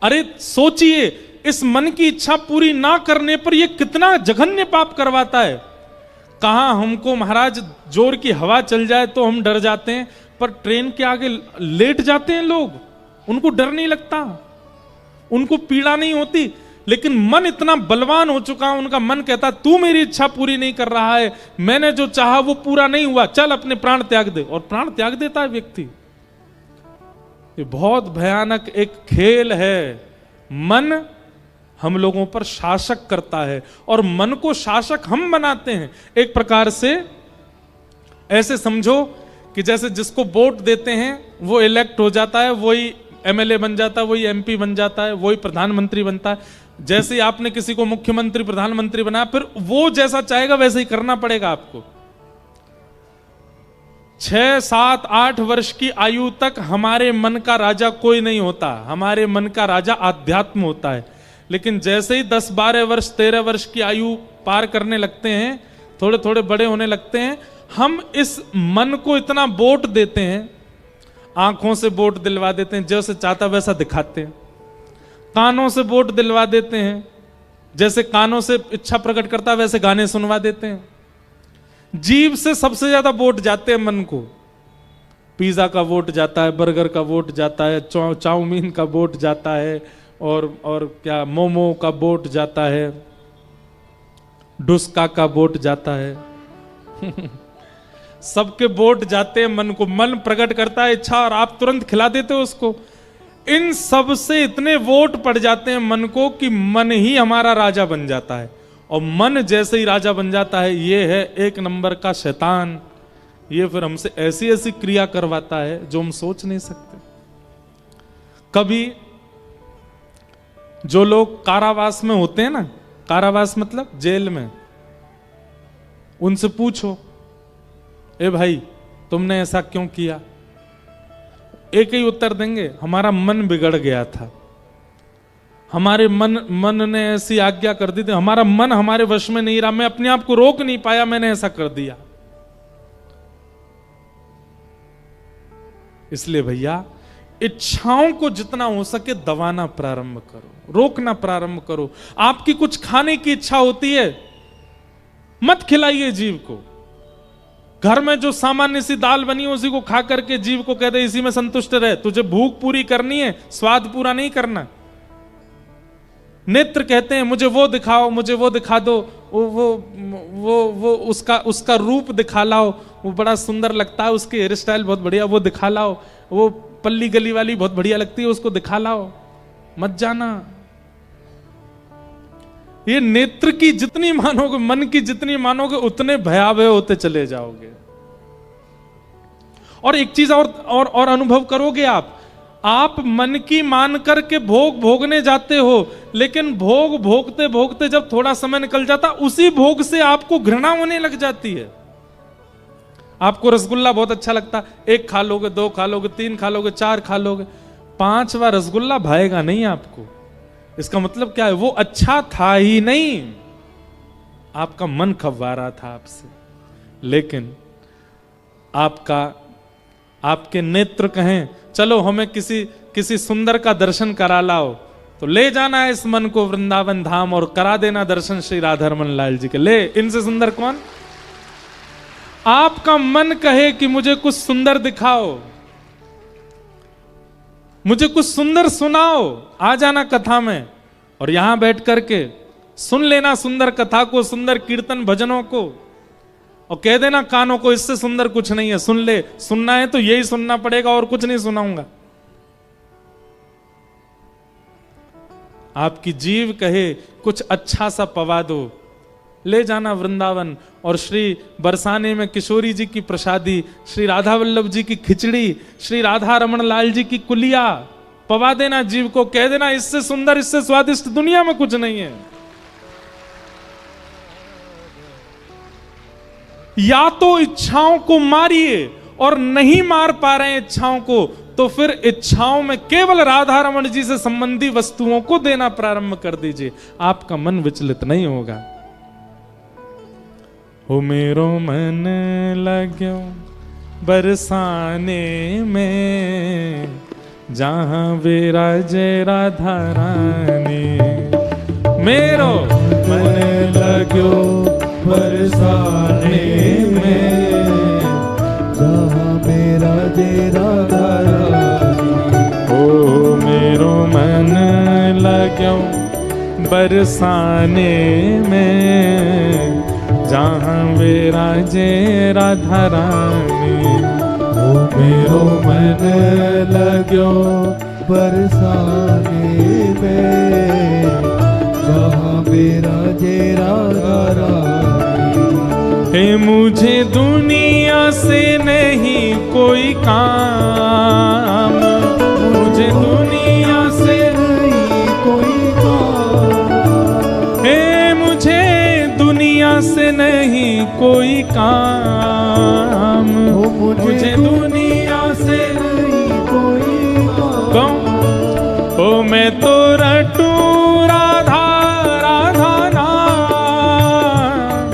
अरे सोचिए, इस मन की इच्छा पूरी ना करने पर यह कितना जघन्य पाप करवाता है। कहां हमको महाराज जोर की हवा चल जाए तो हम डर जाते हैं, पर ट्रेन के आगे लेट जाते हैं लोग, उनको डर नहीं लगता, उनको पीड़ा नहीं होती। लेकिन मन इतना बलवान हो चुका, उनका मन कहता तू मेरी इच्छा पूरी नहीं कर रहा है, मैंने जो चाहा वो पूरा नहीं हुआ, चल अपने प्राण त्याग दे, और प्राण त्याग देता है व्यक्ति। ये बहुत भयानक एक खेल है। मन हम लोगों पर शासक करता है और मन को शासक हम बनाते हैं। एक प्रकार से ऐसे समझो कि जैसे जिसको वोट देते हैं वो इलेक्ट हो जाता है, वही एमएलए बन जाता है, वही एमपी बन जाता है, वही प्रधानमंत्री बनता है। जैसे आपने किसी को मुख्यमंत्री प्रधानमंत्री बनाया, फिर वो जैसा चाहेगा वैसे ही करना पड़ेगा आपको। 6, 7, 8 वर्ष की आयु तक हमारे मन का राजा कोई नहीं होता, हमारे मन का राजा आध्यात्म होता है। लेकिन जैसे ही 10, 12 वर्ष, 13 वर्ष की आयु पार करने लगते हैं, थोड़े थोड़े बड़े होने लगते हैं, हम इस मन को इतना वोट देते हैं, आंखों से वोट दिलवा देते हैं, जैसे चाहता वैसा दिखाते हैं, कानों से वोट दिलवा देते हैं, जैसे कानों से इच्छा प्रकट करता है वैसे गाने सुनवा देते हैं। जीभ से सबसे ज्यादा वोट जाते हैं मन को, पिज्जा का वोट जाता है, बर्गर का वोट जाता है, चाउमीन का वोट जाता है, और क्या मोमो का वोट जाता है, डुस्का का वोट जाता है सबके वोट जाते हैं मन को। मन प्रकट करता है इच्छा और आप तुरंत खिला देते हो उसको। इन सब से इतने वोट पड़ जाते हैं मन को कि मन ही हमारा राजा बन जाता है। और मन जैसे ही राजा बन जाता है, ये है 1 नंबर का शैतान। ये फिर हमसे ऐसी ऐसी क्रिया करवाता है जो हम सोच नहीं सकते। कभी जो लोग कारावास में होते हैं ना, कारावास मतलब जेल में, उनसे पूछो, ए भाई तुमने ऐसा क्यों किया? एक ही उत्तर देंगे, हमारा मन बिगड़ गया था, हमारे मन ने ऐसी आज्ञा कर दी थी, हमारा मन हमारे वश में नहीं रहा, मैं अपने आप को रोक नहीं पाया, मैंने ऐसा कर दिया। इसलिए भैया इच्छाओं को जितना हो सके दबाना प्रारंभ करो, रोकना प्रारंभ करो। आपकी कुछ खाने की इच्छा होती है, मत खिलाइए जीव को। घर में जो सामान्य सी दाल बनी है उसी को खा करके जीव को कह दे इसी में संतुष्ट रहे। तुझे भूख पूरी करनी है, स्वाद पूरा नहीं करना। नेत्र कहते हैं मुझे वो दिखाओ, मुझे वो दिखा दो, वो उसका रूप दिखा लाओ, वो बड़ा सुंदर लगता है, उसकी हेयर स्टाइल बहुत बढ़िया, वो दिखा लाओ, वो पल्ली गली वाली बहुत बढ़िया लगती है, उसको दिखा लाओ। मत जाना। ये नेत्र की जितनी मानोगे, मन की जितनी मानोगे, उतने भयावह होते चले जाओगे। और एक चीज और अनुभव करोगे आप मन की मान करके भोग भोगने जाते हो, लेकिन भोग भोगते भोगते जब थोड़ा समय निकल जाता, उसी भोग से आपको घृणा होने लग जाती है। आपको रसगुल्ला बहुत अच्छा लगता, 1 खा लोगे, 2 खा लोगे, 3 खा लोगे, 4 खा लोगे, 5वां रसगुल्ला भाएगा नहीं आपको। इसका मतलब क्या है? वो अच्छा था ही नहीं, आपका मन खबा रहा था आपसे। लेकिन आपके नेत्र कहें चलो हमें किसी सुंदर का दर्शन करा लाओ, तो ले जाना है इस मन को वृंदावन धाम और करा देना दर्शन श्री राधारमण लाल जी के। ले, इनसे सुंदर कौन? आपका मन कहे कि मुझे कुछ सुंदर दिखाओ, मुझे कुछ सुंदर सुनाओ, आ जाना कथा में और यहां बैठ करके सुन लेना सुंदर कथा को, सुंदर कीर्तन भजनों को, और कह देना कानों को इससे सुंदर कुछ नहीं है, सुन ले। सुनना है तो यही सुनना पड़ेगा और कुछ नहीं सुनाऊंगा। आपकी जीव कहे कुछ अच्छा सा पवा दो, ले जाना वृंदावन और श्री बरसाने में किशोरी जी की प्रसादी, श्री राधा वल्लभ जी की खिचड़ी, श्री राधा रमण लाल जी की कुलिया पवा देना जीव को, कह देना इससे सुंदर, इससे स्वादिष्ट दुनिया में कुछ नहीं है। या तो इच्छाओं को मारिए, और नहीं मार पा रहे हैं इच्छाओं को, तो फिर इच्छाओं में केवल राधा रमण जी से संबंधी वस्तुओं को देना प्रारंभ कर दीजिए, आपका मन विचलित नहीं होगा। हो मेरो मन लाग्यो बरसाने में, जहाँ विराजे राधा रानी मेरो मन लग्यो बरसाने में, जहाँ मेरा जे राधा रानी। ओ मेरो मन लग्यो बरसाने में, जहाँ विराजे राधा रानी। ओ मेरो मन लग्यो बरसाने में, जहाँ मेरा जे राधा रानी। हे मुझे दुनिया से नहीं कोई काम, मुझे दुनिया से नहीं कोई काम, हे मुझे दुनिया से नहीं कोई काम, ओ मुझे दुनिया से नहीं कोई काम। ओ मैं तो रटू राधा राधा नाम,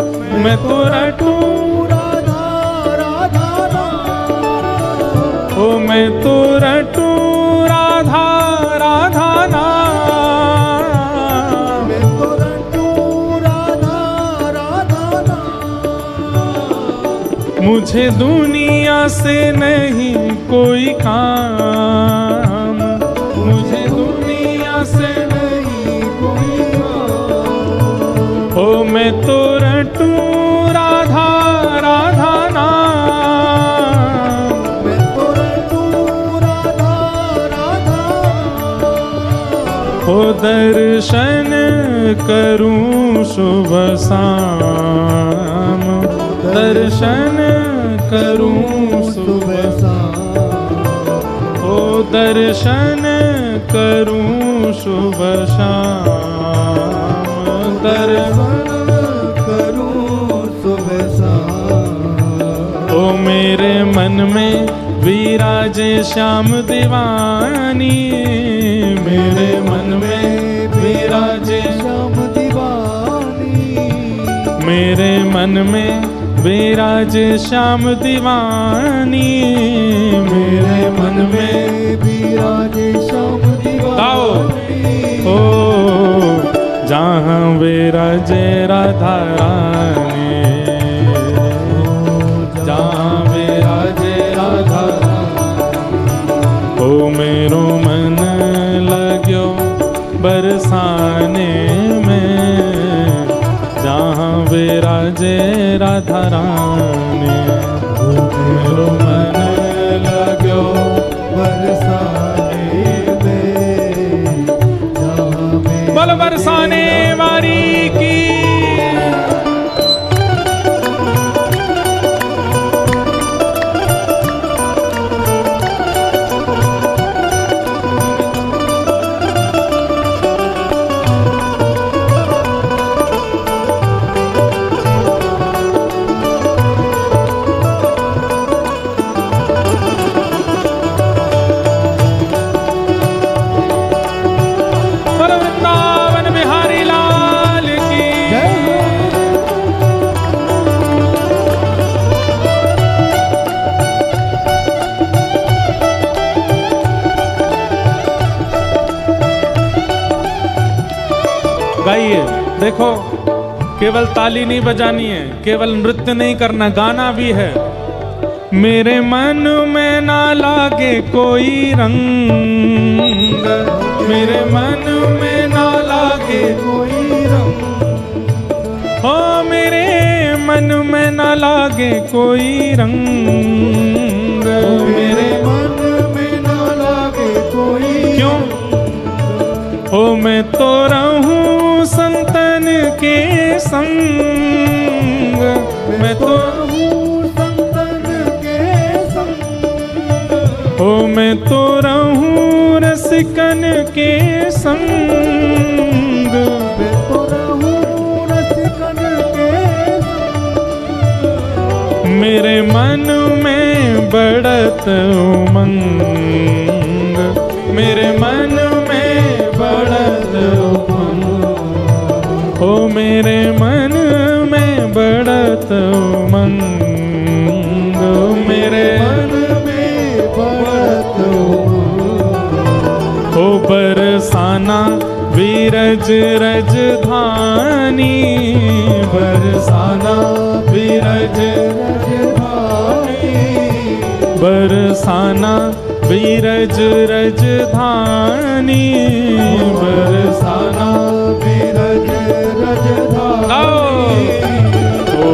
मैं तो रटू राधा राधा नाम। ओ मैं तो रटू राधा राधा नाम, मैं तो रटू राधा राधा नाम। मुझे दुनिया से नहीं कोई काम, मुझे दुनिया से नहीं कोई काम। ओ मैं तो रटू राधा राधा नाम, मैं तो रटू राधा राधा नाम। ओ दर्शन करूं शुभ शाम, दर्शन करूं शुभ शाम। ओ दर्शन करूं शुभ शाम, दर्शन करूं सुबह शाम। ओ मेरे मन में विराजे श्याम दीवानी, मेरे मन में विराजे श्याम दीवानी। मेरे मन में विराजे श्याम दीवानी, मेरे मन में विराजे श्याम दीवानी। ओ जहाँ विराजे राधा रानी, जहाँ विराजे राधा रानी। ओ मेरो मन लग्यो बरसाने में, जहाँ विराजे राधा रानी। मेरो मन लग्यो बरसाने में, जहाँ में बल बरसाने वारी की। वृंदावन बिहारी लाल की गाइए। देखो, केवल ताली नहीं बजानी है, केवल नृत्य नहीं करना, गाना भी है। मेरे मन में ना लागे कोई रंग, मेरे मन में ना लागे कोई रंग। हो, मेरे मन में ना लागे कोई रंग, मेरे मन में ना लागे कोई। क्यों? हो, मैं तो रहूं संतन के संग, मैं तो रहूं संतन के संग। हो, मैं तो रहूं रसिकन के संग, मैं तो रहूं रसिकन के संग। मेरे मन में बढ़त उमंग, मेरे मन में बढ़त उमंग। हो, मेरे मन में बढ़त उमंग, मेरे मन में बढ़त उमंग। बरसाना विरज रजधानी, बरसाना विरज रजधानी, बरसाना विरज रजधानी, बरसाना विरज रजधानी। ओ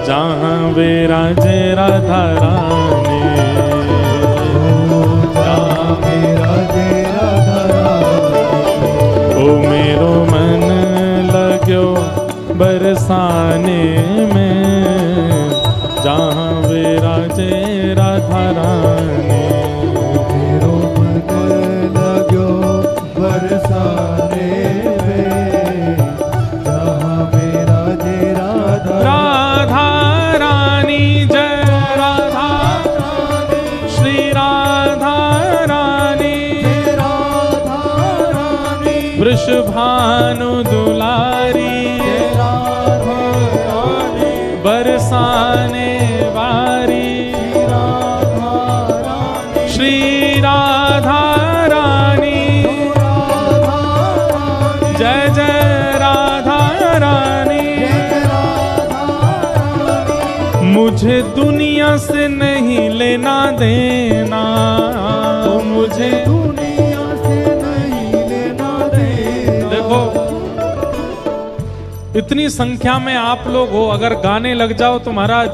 जहाँ विराजे राधा रानी, जहाँ विराजे राधा रानी। ओ मेरो मन लाग्यो बरसाने में, जहाँ विराजे राधा रानी। मेरो मन लाग्यो बरसाने में, जहाँ विराजे राधा राधा रानी जय राधा रानी। श्री राधा रानी, राधा रानी वृषभानु दुलारी, राधा रानी बरसाने वारी, राधा रानी श्री राधा रानी राधा रानी जय जय राधा रानी। राधा रानी। मुझे दुनिया से नहीं लेना देना, मुझे दुनिया से नहीं लेना देना। देखो इतनी संख्या में आप लोग हो, अगर गाने लग जाओ तो महाराज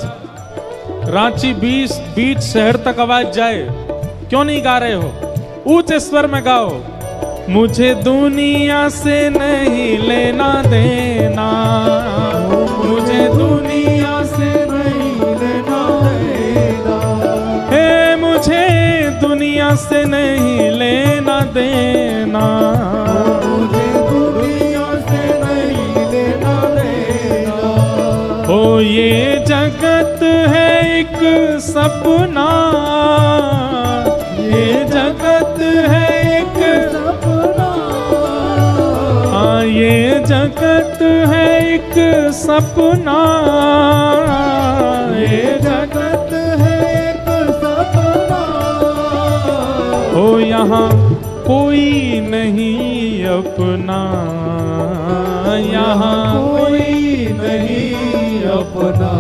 रांची 20 बीच शहर तक आवाज जाए, क्यों नहीं गा रहे हो? ऊंचे स्वर में गाओ। मुझे दुनिया से नहीं लेना देना, मुझे दुनिया से नहीं लेना देना। हे मुझे दुनिया से नहीं लेना देना। मुझे दुनिया से नहीं लेना देना। ओ ये जगत है एक सपना, ये जगत है एक सपना। हाँ ये जगत है एक सपना, ये जगत है एक सपना। ओ यहाँ कोई नहीं अपना, यहाँ कोई नहीं अपना।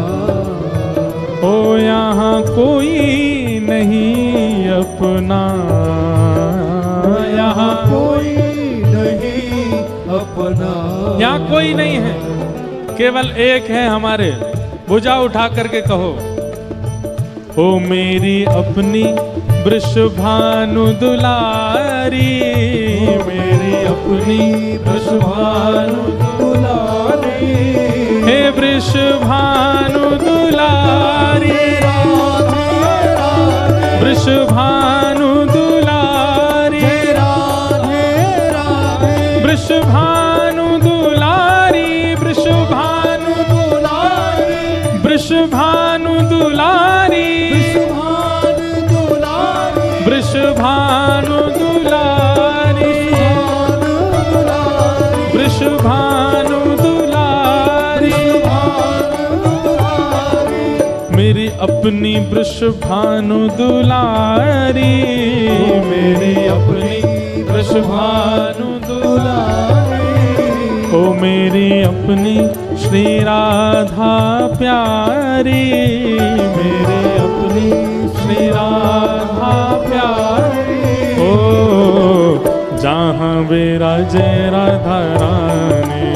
ओ यहाँ कोई नहीं अपना, यहाँ कोई नहीं अपना। यहाँ कोई नहीं है, केवल एक है हमारे। भुजा उठा करके कहो, ओ मेरी अपनी वृषभानु दुलारी, मेरी अपनी वृषभानु दुलारी। हे वृषभानु दुलारी, वृषभानु दुलारी, वृषभानु दुलारी, वृषभानु दुलारी, वृषभानु दुलारी, वृषभानु दुलारी, वृषभानु दुलारी, मेरी अपनी वृषभानु दुलारी, मेरी अपनी वृषभानु दुलारी। ओ मेरी अपनी श्री राधा प्यारी, मेरी अपनी श्री राधा प्यारी। ओ जहाँ विराजे राधा रानी,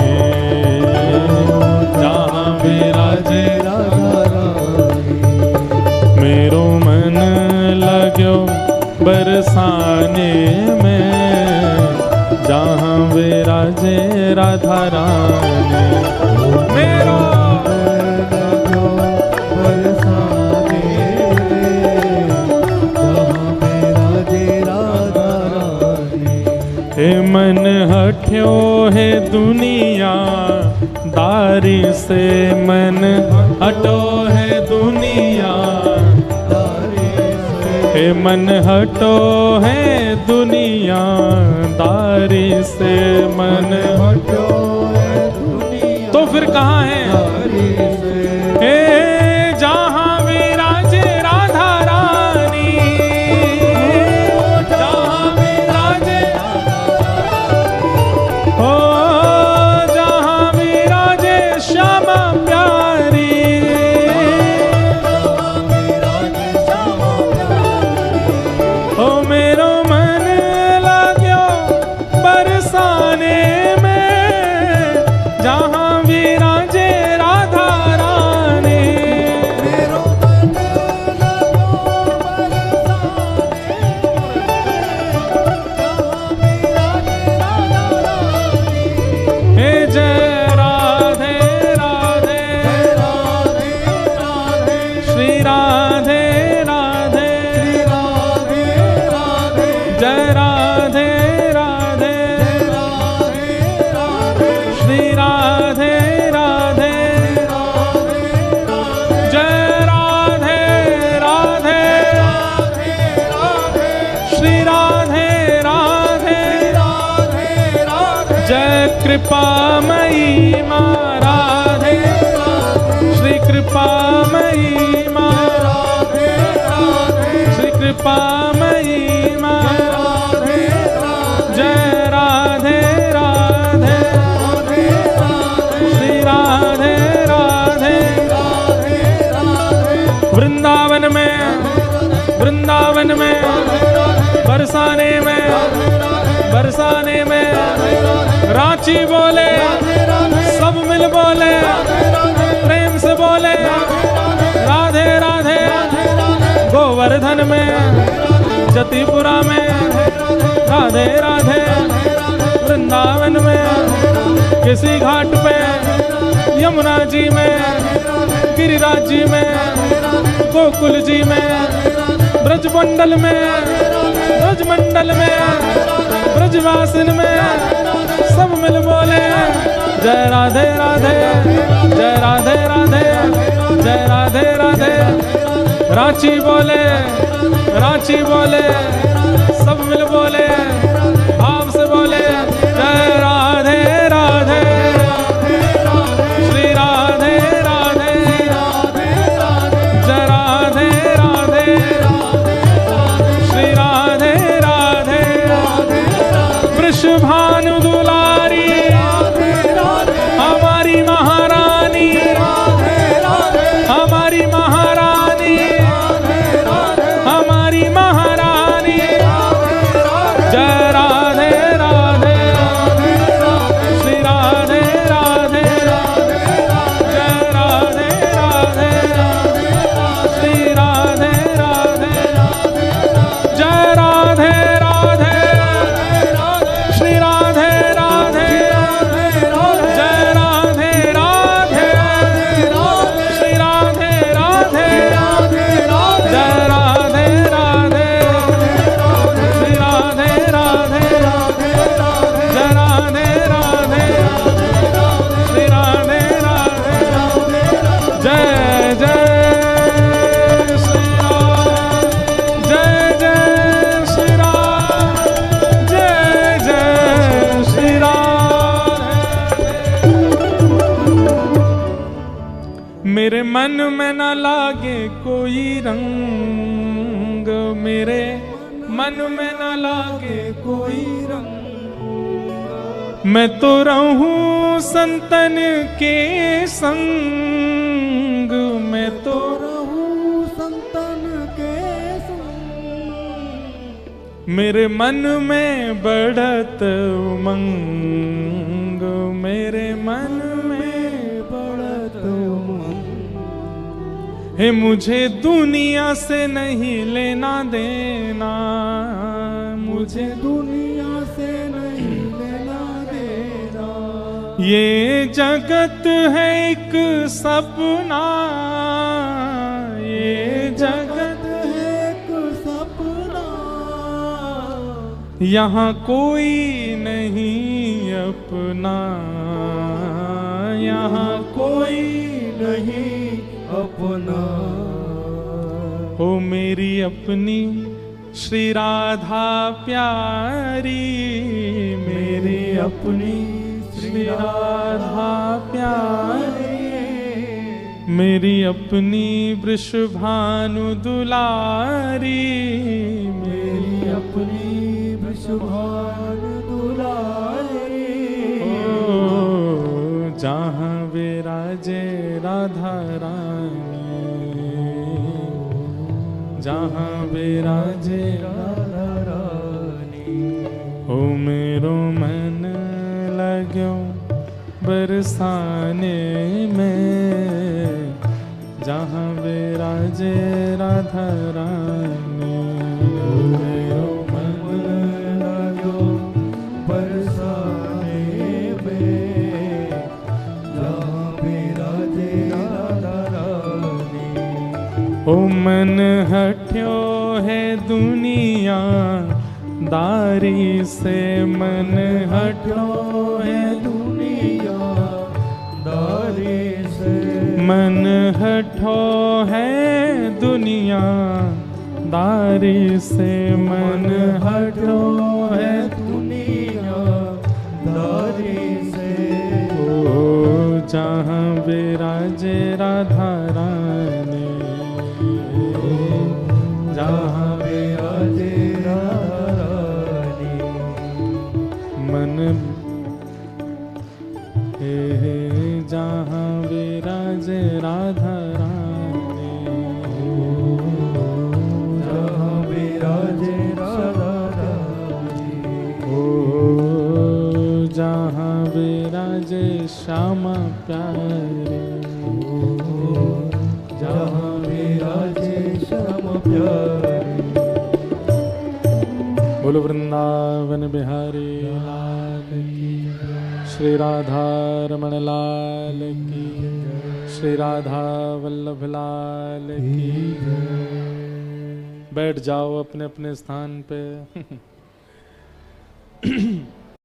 जहाँ विराजे राधा रानी। मेरो मन लाग्यो बरसाने में, जहाँ विराजे राधा रानी। मेरो बरसाने जहाँ विराजे राधा रानी। हे मन हट्यो है दुनिया दारी से, मन हटो है दुनिया दारी से। हे मन हटो है दुनिया दारी से, मन हटो है दुनिया तो फिर कहाँ है? दारी से। हे जहाँ विराजे राधा रानी, जहाँ विराजे राधा बरसाने में जहाँ विराजे राधा रानी। मेरो मन लगो बरसाने जहाँ विराजे राधा रानी। हे जय राधे राधे राधे राधे श्री राधे राधे राधे राधे जय राधे राधे राधे राधे श्री राधे राधे जय राधे राधे श्री राधे राधे जय कृपामयी माँ राधे श्री कृपामयी माँ श्री कृपामयी माँ जय राधे राधे श्री राधे राधे वृंदावन में बरसाने में रांची बोले सब मिल बोले प्रेम से बोले राधे राधे। गोवर्धन में जतिपुरा में राधे राधे। वृंदावन में किसी घाट पे यमुना जी में गिरिराज जी में गोकुल जी में ब्रजमंडल में ब्रजवासिन में सब मिल बोले जय राधे राधे जय राधे राधे जय राधे राधे। रांची बोले सब मिल बोले भाव से बोले जय राधे राधे श्री राधे राधे जय राधे राधे श्री राधे राधे। वृषभानु दुलारी हमारी महारानी हमारी महारानी हमारी महारानी जय राधे राधे श्री राधे राधे जय राधे राधे श्री राधे राधे जय राधे राधे श्री राधे राधे जय राधे राधे श्री राधे राधे जय राधे राधे श्री राधे राधे जय राधे राधे श्री राधे राधे जय जय श्री राम जय जय श्री राम जय जय श्री राम। मेरे मन में न लागे कोई रंग मेरे मन में न लागे कोई रंग। मैं तो रहूं संतन के संग मैं तो रहूं संतन के संग। मेरे मन में बढ़त उमंग मेरे मन में बढ़त उमंग। है मुझे दुनिया से नहीं लेना देना मुझे दुनिया से नहीं लेना देना। ये जगत है एक सपना ये जगत है एक सपना। यहाँ कोई नहीं अपना यहाँ कोई नहीं अपना। हो मेरी अपनी श्री राधा प्यारी मेरी अपनी श्री राधा प्यारी मेरी अपनी वृषभानु दुलारी मेरी अपनी वृषभानु दुलारी। ओ जहाँ विराजे राधा रानी जहाँ विराजे राधा रानी। हो मेरो मन लग्यो बरसाने में, जहाँ विराजे राधा रानी। मेरो मन लग्यो बरसाने में, जहाँ विराजे राधा रानी। ओ मन हट्यो है दुनिया दारी से, मन हट्यो है दुनिया दारी से, मन हटो है दुनिया दारी से, मन हटो है दुनिया दारी से। ओ जहाँ विराजे राधा रानी, जहाँ विराजे राधा रानी। मन हे जहाँ विराजे राधा रानी, जहाँ विराजे राधा रानी। ओ जहाँ विराजे श्यामा प्यारे, जहाँ विराजे श्याम प्यारे। बोलो वृंदावन बिहारी लाल की, श्री राधा रमण लाल की, श्री राधा वल्लभ लाल की। बैठ जाओ अपने अपने स्थान पे।